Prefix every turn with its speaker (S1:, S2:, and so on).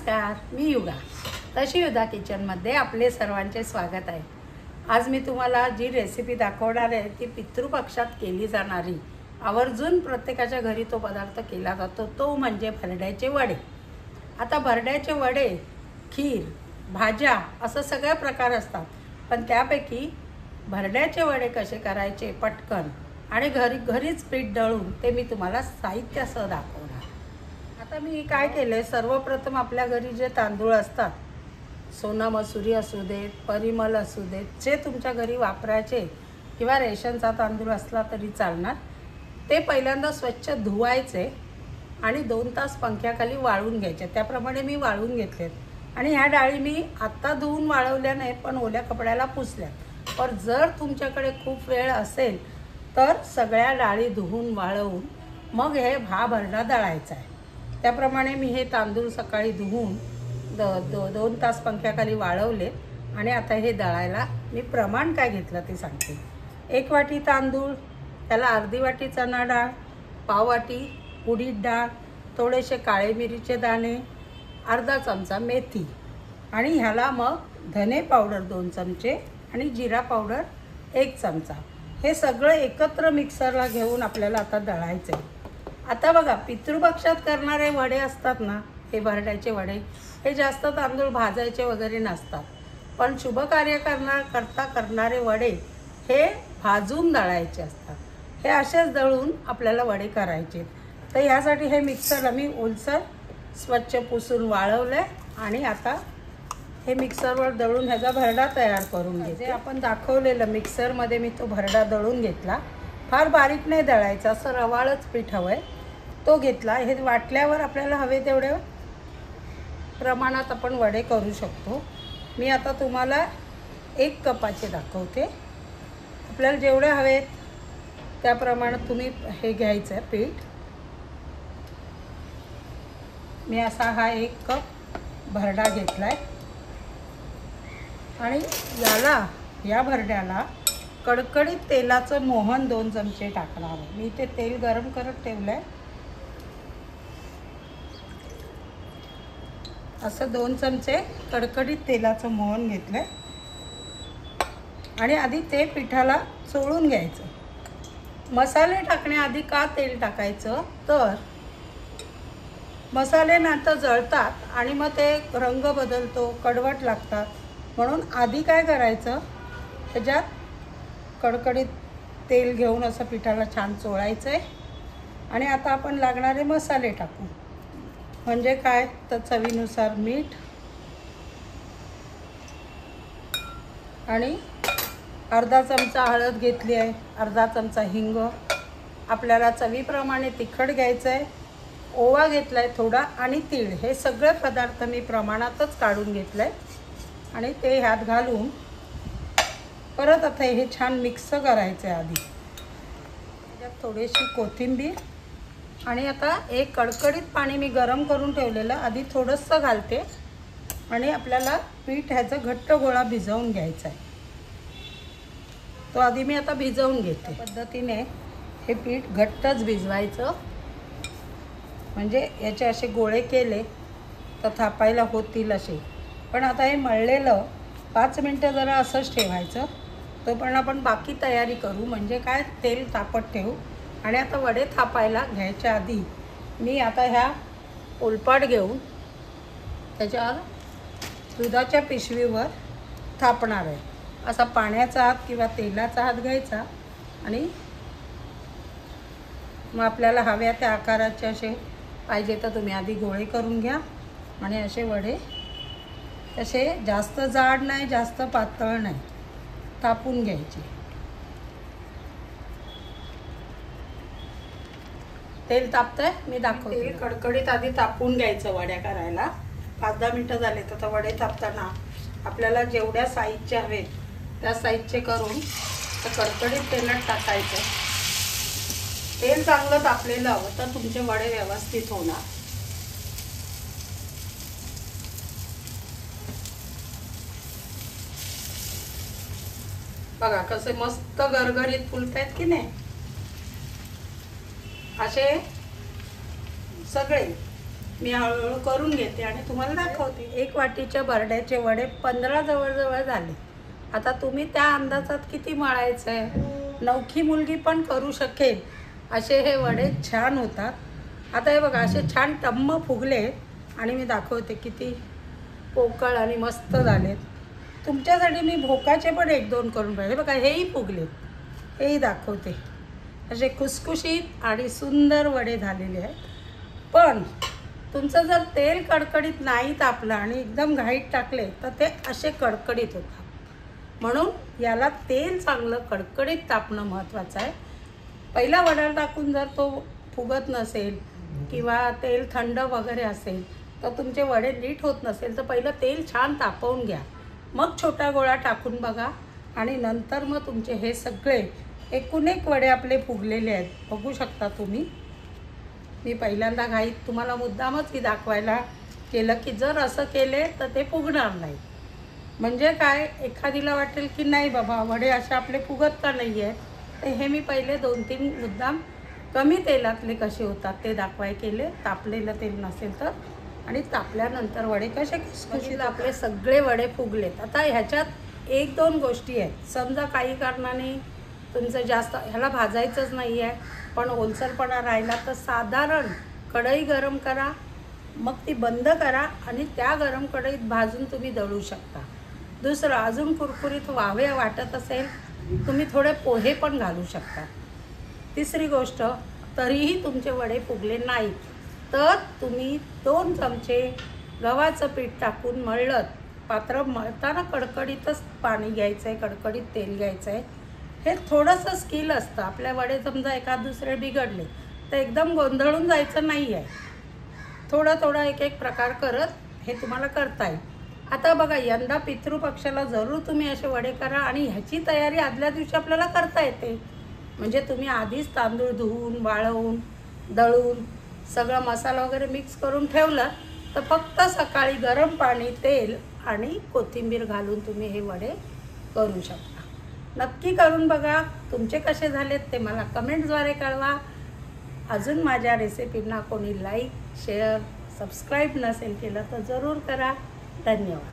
S1: नमस्कार, मी युगा. तशी युगा किचनमध्ये आपले सर्वांचे स्वागत आहे. आज मी तुम्हाला जी रेसिपी दाखवणार आहे ती पितृपक्षात केली जाणारी, आवर्जून प्रत्येकाच्या घरी तो पदार्थ केला जातो, तो म्हणजे भरड्याचे वडे. आता भरड्याचे वडे, खीर, भाज्या असं सगळे प्रकार असतात, पण त्यापैकी भरड्याचे वडे कसे करायचे पटकन आणि घरीच पीठ दळून ते मी तुम्हाला साहित्यासह दाखवणार. आता मी काय केले, सर्वप्रथम आपल्या घरी जे तांदूळ असतात, सोना मसुरी असू देत, परिमल असू देत, जे तुमच्या घरी वापरायचे किंवा रेशनचा तांदूळ असला तरी चालणार, ते पहिल्यांदा स्वच्छ धुवायचे आणि 2 तास पंख्याखाली वाळून घ्यायचे. त्याप्रमाणे मी वाळून घेतलेत आणि ह्या डाळी मी आत्ता धुवून वाळवल्या नाहीत, पण ओल्या कपड्याला पुसल्यात. पण जर तुमच्याकडे खूप वेळ असेल तर सगळ्या डाळी धुवून वाळवून मग हे भरडा दळायचा आहे. त्याप्रमाणे मी हे तांदूळ सकाळी धुवून 2 तास पंख्याखाली वाळवले आणि आता हे दळायला मी प्रमाण काय घेतलं ते सांगते. 1 वाटी तांदूळ, त्याला अर्धी वाटी चणा डाळ, पाव वाटी उडीद डाळ, थोडेसे काळे मिरीचे दाणे, अर्धा चमचा मेथी आणि ह्याला मग धने पावडर 2 चमचे आणि जिरा पावडर 1 चमचा. हे सगळं एकत्र मिक्सरला घेऊन आपल्याला आता दळायचं आहे. आता बघा, पितृपक्षात करणारे वडे असतात ना, हे भरड्याचे वडे, हे जास्त तांदूळ भाजायचे वगैरे नसतात, पण शुभ कार्य करणारे वडे हे भाजून दळायचे असतात. हे असेच दळून आपल्याला वडे करायचे. तर ह्यासाठी हे मिक्सर आम्ही ओलसर स्वच्छ पुसून वाळवले आणि आता हे मिक्सरवर दळून ह्याचा भरडा तयार करून घेते. आपण दाखवलेलं मिक्सरमध्ये मी तो भरडा दळून घेतला. फार बारीक नाही दळायचा, असं रवाळच पीठ हवं आहे, तो घेतला. हे वाटल्यावर आपल्याला हवे तेवढ्या प्रमाणात आपण वडे करू शकतो. मी आता तुम्हाला 1 कपाचे दाखवते. आपल्याला जेवढे हवेत त्या प्रमाणात तुम्ही हे घ्यायचं आहे पीठ. मी असा हा 1 कप भरडा घेतला आहे आणि या भरड्याला कडकडीत तेलाचं मोहन 2 चमचे टाकणार आहे. मी ते तेल गरम करत ठेवलं आहे. असं 2 चमचे कडकडीत तेलाचं मोहन घेतलं आहे आणि आधी ते पिठाला चोळून घ्यायचं. मसाले टाकण्याआधी का तेल टाकायचं, तर मसाले नंतर जळतात आणि मग ते रंग बदलतो, कडवट लागतात. म्हणून आधी काय करायचं, त्याच्यात कडकडीत तेल घेऊन असं पिठाला छान चोळायचं आहे. आणि आता आपण लागणारे मसाले टाकू. म्हणजे काय, तर चवीनुसार मीठ आणि अर्धा चमचा हळद घेतली आहे, अर्धा चमचा हिंग, आपल्याला चवीप्रमाणे तिखट घ्यायचं आहे, ओवा घेतला आहे थोडा आणि तीळ. हे सगळे पदार्थ मी प्रमाणातच काढून घेतलं आहे आणि ते ह्यात घालून परत आता हे छान मिक्स करायचं आहे. आधी त्याच्यात थोडीशी कोथिंबीर आणि आता एक कडकडीत पाणी मी गरम करून ठेवलेलं, आधी थोडंसं घालते आणि आपल्याला पीठ ह्याचा घट्ट गोळा भिजवून घ्यायचा आहे. तो आधी मी आता भिजवून घेते. पद्धतीने हे पीठ घट्टच भिजवायचं, म्हणजे याचे असे गोळे केले तर थापायला होतील असे. पण आता हे मळलेलं 5 मिनटं जरा असंच ठेवायचं. तो पण आपण बाकी तयारी करू, म्हणजे काय, तेल तापत ठेवू. आणि आता वडे थापायला घ्यायच्या आधी मी आता ह्या ओलपाट घेऊन त्याच्यावर दुधाच्या पिशवीवर थापणार आहे. असा पाण्याचा हात किंवा तेलाचा हात घ्यायचा आणि मग आपल्याला हव्या त्या आकाराचे असे पाहिजे तर तुम्ही आधी गोळे करून घ्या आणि असे वडे, तसे जास्त जाड नाही जास्त पातळ नाही, तापून घ्यायचे. तेल तापतंय, मी दाखवते. तेल कडकडीत आधी तापून घ्यायचं वड्या करायला. 5-10 मिनटं झाले तर वडे तापताना आपल्याला जेवढ्या साईजचे हवेत त्या साईजचे करून तर कडकडीत तेलात टाकायचं. तेल चांगलं तापलेलं हवं तर तुमचे वडे व्यवस्थित होणार. बघा कसे मस्त गरगरीत फुलतायत की नाही. असे सगळे मी हळूहळू करून घेते आणि तुम्हाला दाखवते। 1 वाटीच्या बरड्याचे वडे 15 जवळजवळ झाले। आता तुम्ही त्या अंदाजात किती मळायचं आहे, नवखी मुलगी पण करू शकेल असे हे वडे छान होतात। आता हे बघा असे छान टम्म फुगले आणि मी दाखवते किती पोकळ आणि मस्त झालेत। तुमच्यासाठी मी भोकाचे पण 1-2 करून पाहिजे बघा, हेही फुगले, हेही दाखवते। असे खुसखुशीत आणि सुंदर वडे झालेले आहेत। पण तुमचं जर तेल कडकडीत नाही तापलं आणि एकदम घाईत टाकले तर ते असे कडकडीत होतात। म्हणून याला तेल चांगलं कडकडीत तापणं महत्त्वाचं आहे। पहिला वडा टाकून जर तो फुगत नसेल किंवा तेल थंड वगैरे असेल तर तुमचे वडे नीट होत नसेल तर पहिलं तेल छान तापवून घ्या, मग छोटा गोळा टाकून बघा आणि नंतर मग तुमचे हे सगळे एकूण एक वडे आपले फुगलेले आहेत, बघू शकता तुम्ही। मी पहिल्यांदा घाईत तुम्हाला मुद्दामच ही दाखवायला केलं की जर असं केले तर ते फुगणार नाही। म्हणजे काय, एखादीला वाटेल की नाही बाबा वडे असे आपले फुगत का नाही आहे, तर हे मी पहिले 2-3 मुद्दाम कमी तेलातले कसे होतात ते दाखवाय केले, तापलेलं तेल नसेल तर। आणि तापल्यानंतर वडे कसे खुसखुशीत आपले सगळे वडे फुगलेत। आता ह्याच्यात 1-2 गोष्टी आहेत। समजा काही कारणाने तुमचं जास्त ह्याला भाजायचंच नाही आहे पण ओलसरपणा राहिला तर साधारण कढई गरम करा, मग ती बंद करा आणि त्या गरम कढईत भाजून तुम्ही दळू शकता। दुसरं, अजून कुरकुरीत व्हावे वाटत असेल तुम्ही थोडे पोहे पण घालू शकता। तिसरी गोष्ट, तरीही तुमचे वडे फुगले नाहीत तर तुम्ही 2 चमचे गव्हाचं पीठ टाकून मळलं, पात्र मळताना कडकडीतच पाणी घ्यायचं आहे, कडकडीत तेल घ्यायचं आहे। हे थोडंसं स्किल असतं। आपल्या वडे समजा एखाद दुसरे बिघडले तर एकदम गोंधळून जायचं नाही आहे, थोडं थोडं एक प्रकार करत हे तुम्हाला करता येईल। आता बघा, यंदा पितृपक्षाला जरूर तुम्ही असे वडे करा आणि ह्याची तयारी आदल्या दिवशी आपल्याला करता येते। म्हणजे तुम्ही आधीच तांदूळ धुवून वाळवून दळून सगळा मसाला वगैरे मिक्स करून ठेवलं तर फक्त सकाळी गरम पाणी, तेल आणि कोथिंबीर घालून तुम्ही हे वडे करू शकता। नक्की करून बघा, तुमचे कसे झालेत ते मला कमेंट्सद्वारे कळवा। अजून माझ्या रेसिपींना कोणी लाईक, शेअर, सबस्क्राईब नसेल केलं तर जरूर करा। धन्यवाद।